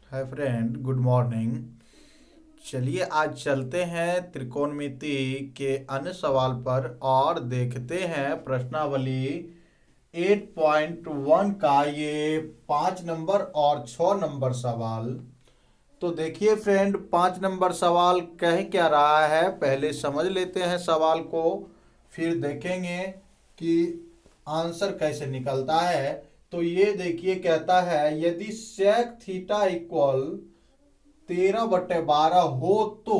Hi friend, good morning. चलिए आज चलते हैं त्रिकोणमिति के अन्य सवाल पर और देखते हैं प्रश्नावली 8.1 का ये 5 नंबर और 6 नंबर सवाल। तो देखिए फ्रेंड, 5 नंबर सवाल कह क्या रहा है, पहले समझ लेते हैं सवाल को, फिर देखेंगे कि आंसर कैसे निकलता है। तो ये देखिए, कहता है यदि sec थीटा इक्वल 13/12 हो तो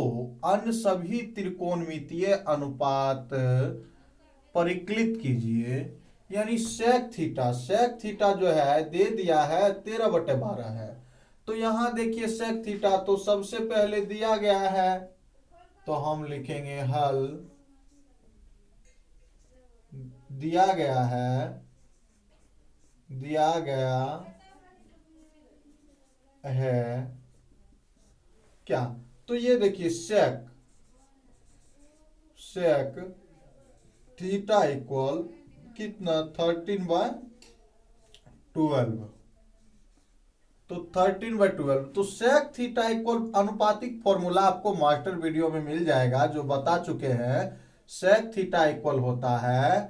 अन्य सभी त्रिकोणमितीय अनुपात परिकलित कीजिए। यानी सेक थीटा जो है दे दिया है 13/12 है। तो यहां देखिए सेक थीटा तो सबसे पहले दिया गया है, तो हम लिखेंगे हल दिया गया है क्या। तो ये देखिए सेक सेक थीटा इक्वल कितना 13/12। तो 13/12 तो सेक थीटा इक्वल अनुपातिक फॉर्मूला आपको मास्टर वीडियो में मिल जाएगा जो बता चुके हैं। सेक थीटा इक्वल होता है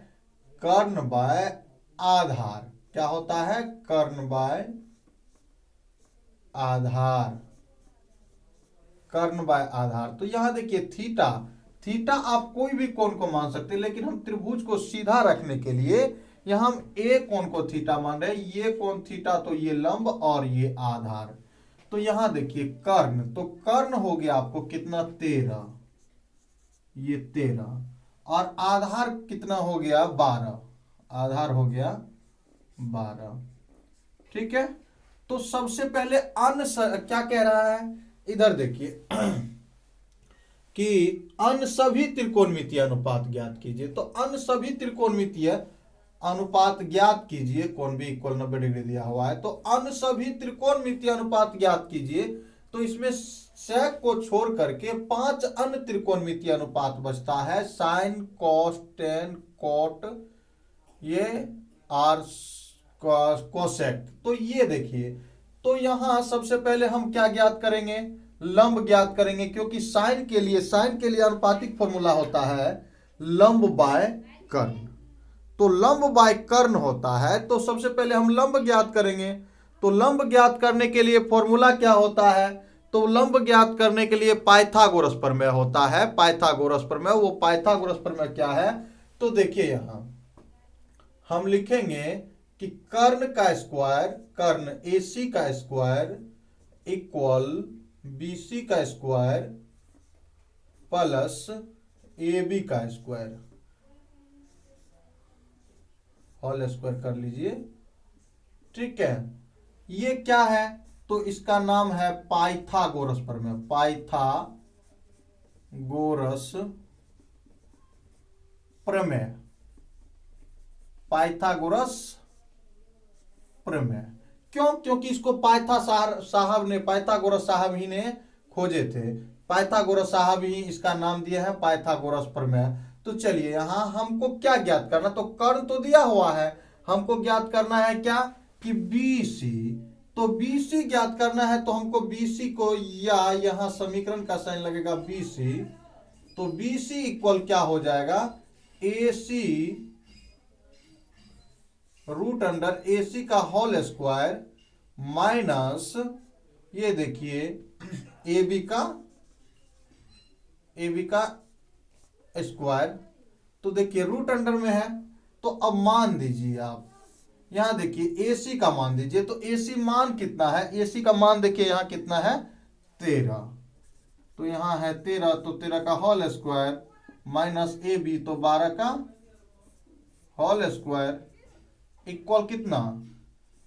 कर्ण बाय आधार। क्या होता है? कर्ण बाय आधार। कर्ण बाय आधार। तो यहां देखिए थीटा थीटा आप कोई भी कोण को मान सकते हैं, लेकिन हम त्रिभुज को सीधा रखने के लिए यहां हम ए कोण को थीटा मान रहे हैं। ये कोण थीटा, तो ये लंब और ये आधार। तो यहां देखिए कर्ण, तो कर्ण हो गया आपको कितना 13, ये 13, और आधार कितना हो गया 12। आधार हो गया 12। ठीक है। तो सबसे पहले क्या कह रहा है, इधर देखिए कि अन्य सभी त्रिकोणमितीय अनुपात ज्ञात कीजिए। तो अन्य सभी त्रिकोणमितीय अनुपात ज्ञात कीजिए। कोण भी इक्वल 90 डिग्री दिया हुआ है, तो अन्य सभी त्रिकोणमितीय अनुपात ज्ञात कीजिए। तो इसमें सेक को छोड़ करके 5 अन्य त्रिकोणमितीय अनुपात बचता है, साइन, कॉस, टेन, कॉट, ये आर, कोसेक। तो ये देखिए, तो यहां सबसे पहले हम क्या ज्ञात करेंगे, लंब ज्ञात करेंगे, क्योंकि साइन के लिए अनुपातिक फॉर्मूला होता है लंब बाय कर्ण। तो लंब बाय कर्ण होता है, तो सबसे पहले हम लंब ज्ञात करेंगे। तो लंब ज्ञात करने के लिए फॉर्मूला क्या होता है, तो लंब ज्ञात करने के लिए पाइथागोरस प्रमेय होता है। पाइथागोरस प्रमेय, वो पाइथागोरस प्रमेय क्या है, तो देखिए यहां हम लिखेंगे कि कर्ण का स्क्वायर, कर्ण AC का स्क्वायर इक्वल BC का स्क्वायर प्लस AB का स्क्वायर, होल स्क्वायर कर लीजिए। ठीक है। ये क्या है, तो इसका नाम है पाइथागोरस प्रमेय। पाइथागोरस प्रमेय, पाइथागोरस प्रमेय। क्यों? क्योंकि इसको पाइथागोरस साहब ही ने खोजे थे। पाइथागोरस साहब ही इसका नाम दिया है पाइथागोरस प्रमेय। तो चलिए यहां हमको क्या ज्ञात करना, तो कर्ण तो दिया हुआ है, हमको ज्ञात करना है क्या कि BC। तो BC ज्ञात करना है, तो हमको BC को, या यहां समीकरण का साइन लगेगा BC। तो BC इक्वल क्या हो जाएगा, AC रूट अंडर AC का होल स्क्वायर माइनस, ये देखिए AB का स्क्वायर। तो देखिए रूट अंडर में है, तो अब मान दीजिए आप, यहां देखिए AC का मान दीजिए। तो AC मान कितना है, AC का मान देखिए यहां कितना है 13। तो यहां है 13, तो 13 का होल स्क्वायर माइनस AB, तो 12 का होल स्क्वायर इक्वल कितना,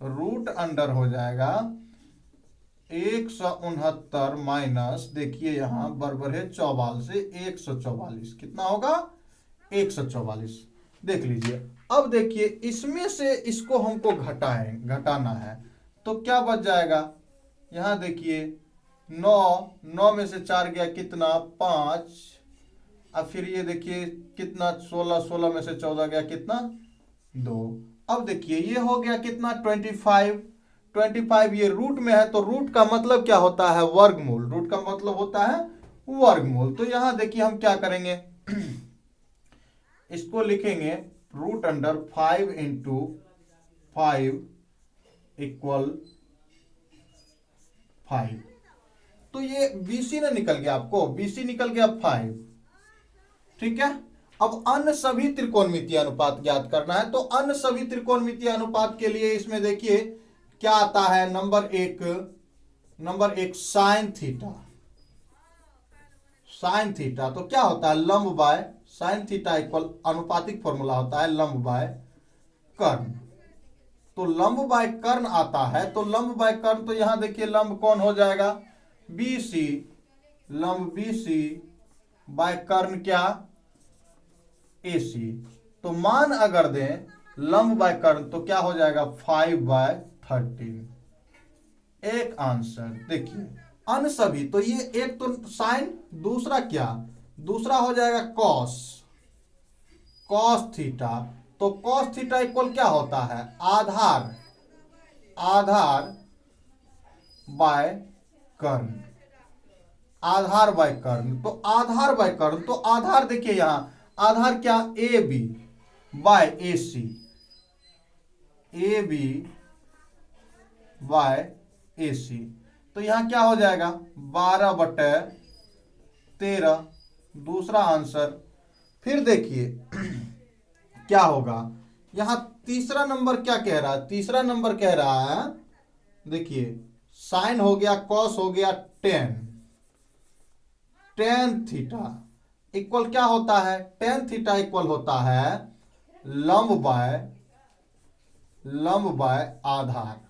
रूट अंडर हो जाएगा 169 माइनस, देखिए यहां बराबर है 44 से 144। कितना होगा 144। देख लीजिए। अब देखिए इसमें से इसको हमको घटाना है, तो क्या बच जाएगा, यहां देखिए 9 में से 4 गया कितना 5, अब फिर ये देखिए कितना 16 में से 14 गया कितना 2। अब देखिए ये हो गया कितना 25। 25 ये रूट में है, तो रूट का मतलब क्या होता है? वर्गमूल। रूट का मतलब होता है वर्गमूल। तो यहां देखिए हम क्या करेंगे, इसको लिखेंगे रूट अंडर 5 इंटू 5 इक्वल 5। तो ये बीसी ना निकल गया, आपको बीसी निकल गया 5। ठीक है। अब अन्य सभी त्रिकोणमितीय अनुपात ज्ञात करना है। तो अन्य सभी त्रिकोणमितीय अनुपात के लिए इसमें देखिए क्या आता है, नंबर एक साइन थीटा। साइन थीटा तो क्या होता है? लंब बाय साइन थीटा इक्वल अनुपातिक फॉर्मूला होता है लंब बाय कर्ण। तो लंब बाय कर्ण आता है, तो लंब बाय कर्ण, तो यहां देखिए लंब कौन हो जाएगा? बीसी। लंब बीसी बाय कर्ण क्या? एसी। तो मान अगर दें लंब बाय कर्ण तो क्या हो जाएगा? 5/13। एक आंसर। देखिए अन्य सभी, तो ये एक तो साइन, दूसरा क्या? दूसरा हो जाएगा कॉस। Cos theta. तो कॉस थीटा इक्वल क्या होता है? आधार। आधार बाय कर्ण। आधार बाय कर्ण। तो आधार बाय कर्ण, तो आधार देखिए यहां आधार क्या? A B by A C. A B by A C. तो यहां क्या हो जाएगा? 12/13 दूसरा आंसर। फिर देखिए क्या होगा, यहां तीसरा नंबर क्या कह रहा है? तीसरा नंबर कह रहा है, देखिए साइन हो गया, कॉस हो गया, टेन थीटा इक्वल क्या होता है? टेन थीटा इक्वल होता है लंब बाय आधार।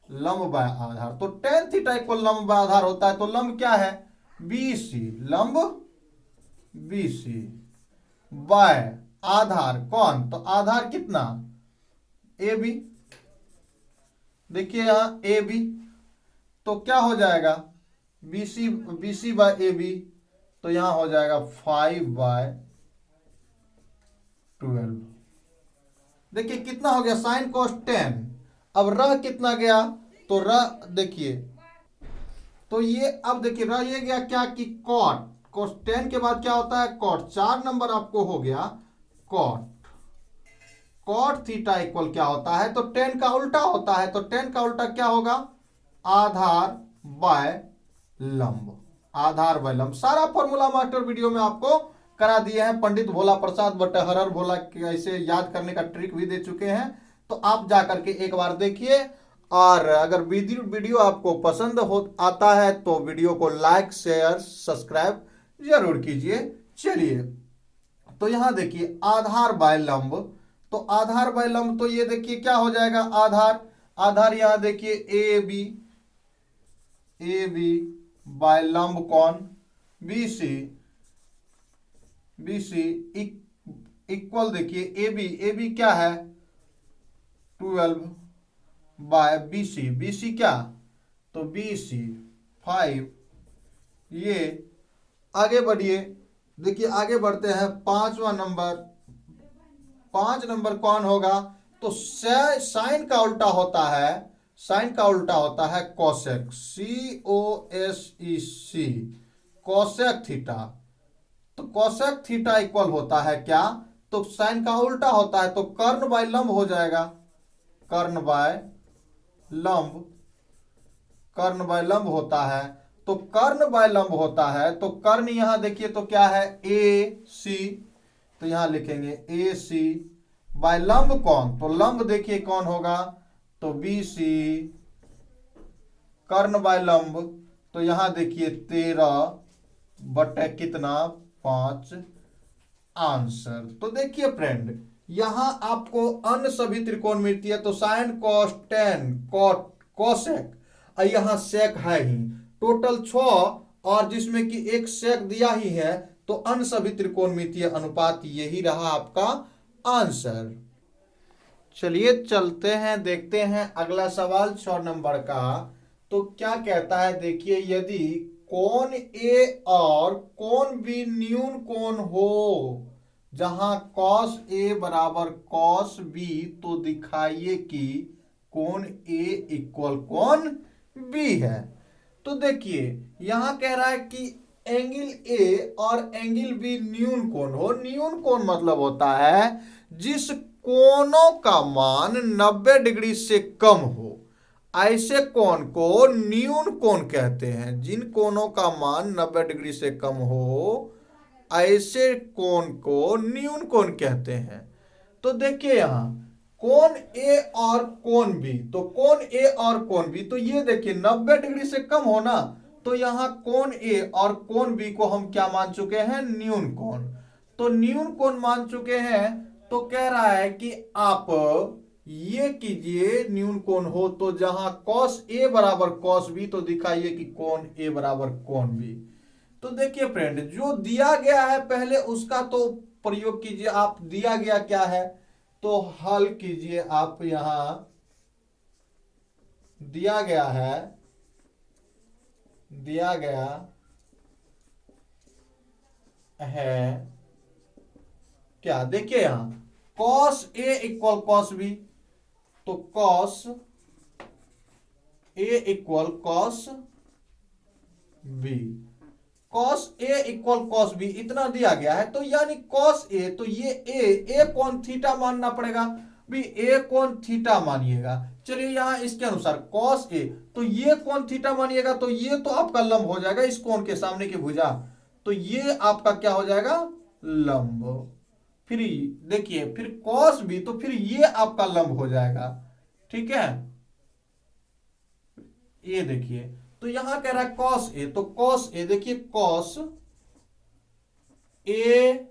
लंब बाय आधार। तो टेन थीटा इक्वल लंब बाय आधार होता है। तो लंब क्या है? बीसी। लंब बीसी बाय आधार कौन? तो आधार कितना? A B. देखिए यहां ए बी, तो क्या हो जाएगा? BC BC by A B, तो यहां हो जाएगा 5/12। देखिए कितना हो गया? Sine cos 10। अब र कितना गया? तो र देखिए, तो ये अब देखिए र ये गया क्या कि कॉट। कॉस 10 के बाद क्या होता है? कॉट। 4 नंबर आपको हो गया कॉट। कॉट थीटा इक्वल क्या होता है? तो 10 का उल्टा होता है। तो 10 का उल्टा क्या होगा? आधार बाय लंब। आधार बाय लंब। सारा फॉर्मूला मास्टर वीडियो में आपको करा दिए हैं। पंडित भोला प्रसाद बटे हरर भोला कैसे याद करने का ट्रिक भी दे चुके हैं। तो आप जाकर के एक बार देखिए। और अगर वीडियो आपको पसंद हो आता है तो वीडियो को लाइक शेयर सब्सक्राइब जरूर कीजिए। चलिए तो यहां देखिए आधार बाय लंब। तो आधार बाय लंब, तो ये देखिए क्या हो जाएगा? आधार यहां देखिए ए बी बाय लंब कौन? बीसी। बीसी इक्वल देखिए ए बी क्या है? 12 बाय बीसी। बीसी क्या? तो बीसी 5। ये आगे बढ़िए, देखिए आगे बढ़ते हैं। 5वां नंबर। 5 नंबर कौन होगा? तो साइन का उल्टा होता है, साइन का उल्टा होता है कोसेक। COSEC cosec theta. तो कोसेक थीटा इक्वल होता है क्या? तो साइन का उल्टा होता है, तो कर्ण बाय लंब हो जाएगा। कर्ण बाय लंब। कर्ण बाय लंब होता है। तो कर्ण बाय लंब होता है, तो कर्ण यहां देखिए तो क्या है? ए सी। तो यहां लिखेंगे ए सी बाय लंब कौन? तो लंब देखिए कौन होगा? तो बी सी। कर्ण बाय लंब, तो यहां देखिए 13 कितना? 5 आंसर। तो देखिए फ्रेंड, यहां आपको अन्य सभी त्रिकोणमितीय, तो साइन कॉस 10 कॉट कोसेक, और यहां सेक है ही टोटल 6, और जिसमें कि एक सेक दिया ही है। तो अन्य सभी त्रिकोणमितीय अनुपात यही रहा आपका आंसर। चलिए चलते हैं, देखते हैं अगला सवाल 6 नंबर का। तो क्या कहता है? देखिए यदि कोण ए और कोण बी न्यून कोण हो, जहां cos A बराबर cos B, तो दिखाइए कि कोण ए इक्वल कोण बी है। तो देखिए यहां कह रहा है कि एंगल ए और एंगल बी न्यून कोण हो। न्यून कोण मतलब होता है जिस कोणों का मान 90 डिग्री से कम हो, ऐसे कोण को न्यून कोण कहते हैं। जिन कोणों का मान 90 डिग्री से कम हो ऐसे कोण को न्यून कोण कहते हैं। तो देखिए यहां कोण ए और कोण बी, तो कोण ए और कोण बी, तो ये देखिए 90 डिग्री से कम हो ना, तो यहां कोण ए और कोण बी को हम क्या मान चुके हैं, न्यून कोण। तो न्यून कोण मान चुके हैं, तो कह रहा है कि आप ये कीजिए न्यून कोण हो तो जहां cos ए बराबर cos बी, तो दिखाइए कि कोण ए बराबर कोण बी। तो देखिए फ्रेंड जो दिया गया है पहले उसका तो प्रयोग कीजिए। आप दिया गया क्या है तो हल कीजिए। आप यहां दिया गया है क्या, देखिए यहां cos ए इक्वल cos बी, तो cos ए इक्वल cos बी, cos ए इक्वल cos बी इतना दिया गया है। तो यानी cos ए, तो ये ए कोण थीटा मानना पड़ेगा भी, ए कोण थीटा मानिएगा। चलिए यहां इसके अनुसार cos ए, तो ये कोण थीटा मानिएगा, तो ये तो आपका लंब हो जाएगा इस कोण के सामने की भुजा, तो ये आपका क्या हो जाएगा लंब। फिर देखिए फिर cos बी, तो फिर ये आपका लंब हो जाएगा। ठीक है, ये देखिए तो यहां कह रहा है cos ए, तो cos ए देखिए cos ए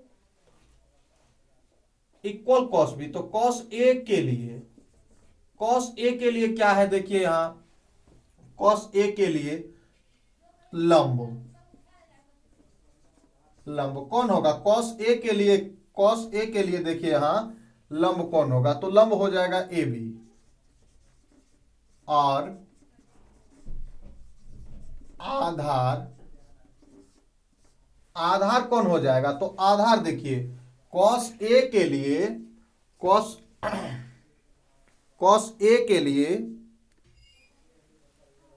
इक्वल cos बी, तो cos ए के लिए क्या है, देखिए यहां cos ए के लिए लंब कौन होगा, cos ए के लिए देखिए यहां लंब कौन होगा, तो लंब हो जाएगा ए बी, और आधार कौन हो जाएगा, तो आधार देखिए cos ए के लिए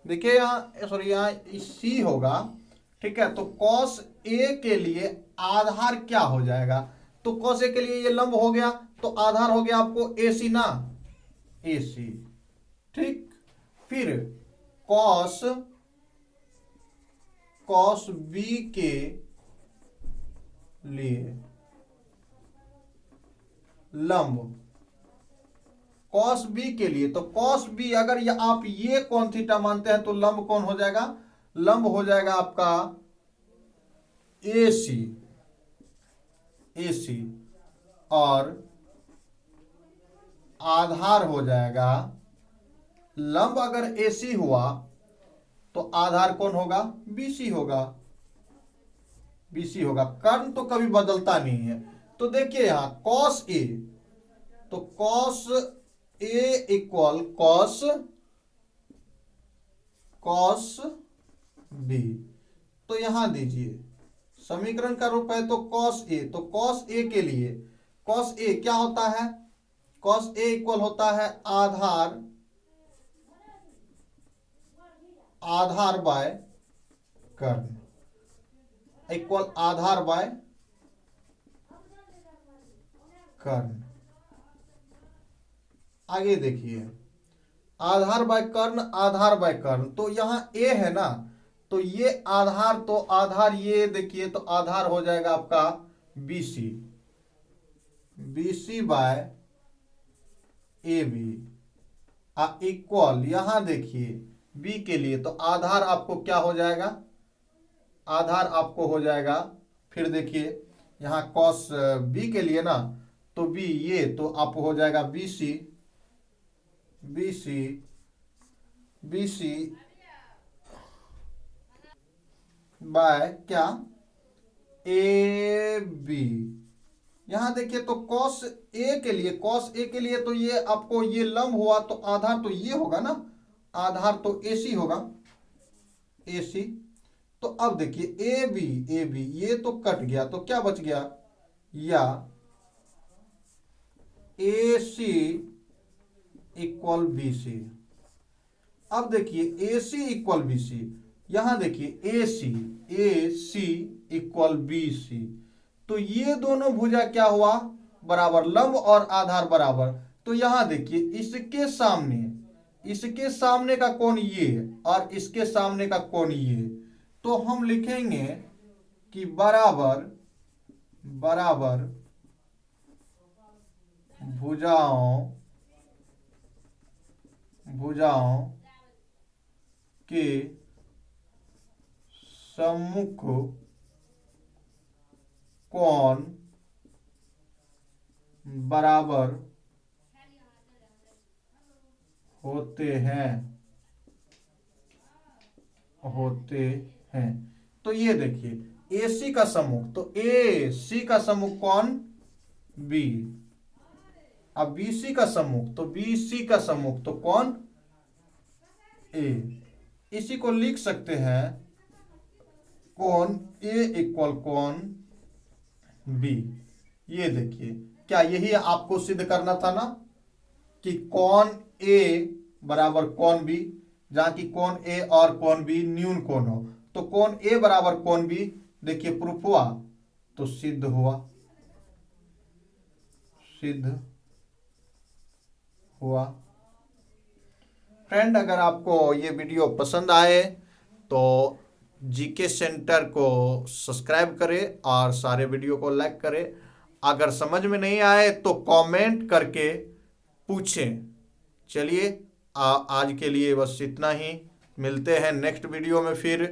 देखिए यहां सॉरी यहां सी होगा। ठीक है, तो cos ए के लिए आधार क्या हो जाएगा, तो cos ए के लिए ये लंब हो गया, तो आधार हो गया आपको ए सी ना, ए सी। ठीक, फिर cos बी के लिए लंब, cos बी के लिए, तो cos बी अगर आप ये कोण थीटा मानते हैं तो लंब कौन हो जाएगा, लंब हो जाएगा आपका ए सी, और आधार हो जाएगा, लंब अगर ए सी हुआ तो आधार कौन होगा, बीसी होगा। कर्ण तो कभी बदलता नहीं है। तो देखिए यहां cos ए, तो cos ए इक्वल cos बी, तो यहां दीजिए समीकरण का रूप है तो cos ए, तो cos ए के लिए cos ए क्या होता है, cos ए इक्वल होता है आधार बाय कर्ण, इक्वल आधार बाय कर्ण। आगे देखिए आधार बाय कर्ण, तो यहां ए है ना, तो ये आधार, तो आधार ये देखिए तो आधार हो जाएगा आपका BC by A B, equal यहां देखिए बी के लिए, तो आधार आपको क्या हो जाएगा, आधार आपको हो जाएगा, फिर देखिए यहां cos बी के लिए ना, तो बी ये तो आपको हो जाएगा बीसी बाय क्या ए बी। यहां देखिए तो cos ए के लिए तो ये आपको ये लंब हुआ, तो आधार तो ये होगा ना, आधार तो एसी होगा, एसी। तो अब देखिए ए बी ये तो कट गया, तो क्या बच गया, या ए सी इक्वल BC। अब देखिए AC इक्वल BC, यहां देखिए AC इक्वल BC, तो ये दोनों भुजा क्या हुआ, बराबर, लंब और आधार बराबर। तो यहां देखिए इसके सामने का कोण ये और इसके सामने का कोण ये, तो हम लिखेंगे कि बराबर भुजाओं के सम्मुख कोण बराबर होते हैं। तो ये देखिए AC का सम्मुख, तो AC का सम्मुख कौन, B। अब BC का सम्मुख, तो BC का सम्मुख तो कौन, A। इसी को लिख सकते हैं कौन A इक्वल कौन B। ये देखिए, क्या यही आपको सिद्ध करना था ना कि कौन A बराबर कौन B, जहां की कौन A और कौन B न्यून कोण हो, तो कौन A बराबर कौन B, देखिए प्रूफ हुआ, तो सिद्ध हुआ। फ्रेंड, अगर आपको ये वीडियो पसंद आए तो जीके सेंटर को सब्सक्राइब करें और सारे वीडियो को लाइक करें। अगर समझ में नहीं आए तो कमेंट करके पूछें। चलिए आज के लिए बस इतना ही, मिलते हैं नेक्स्ट वीडियो में फिर।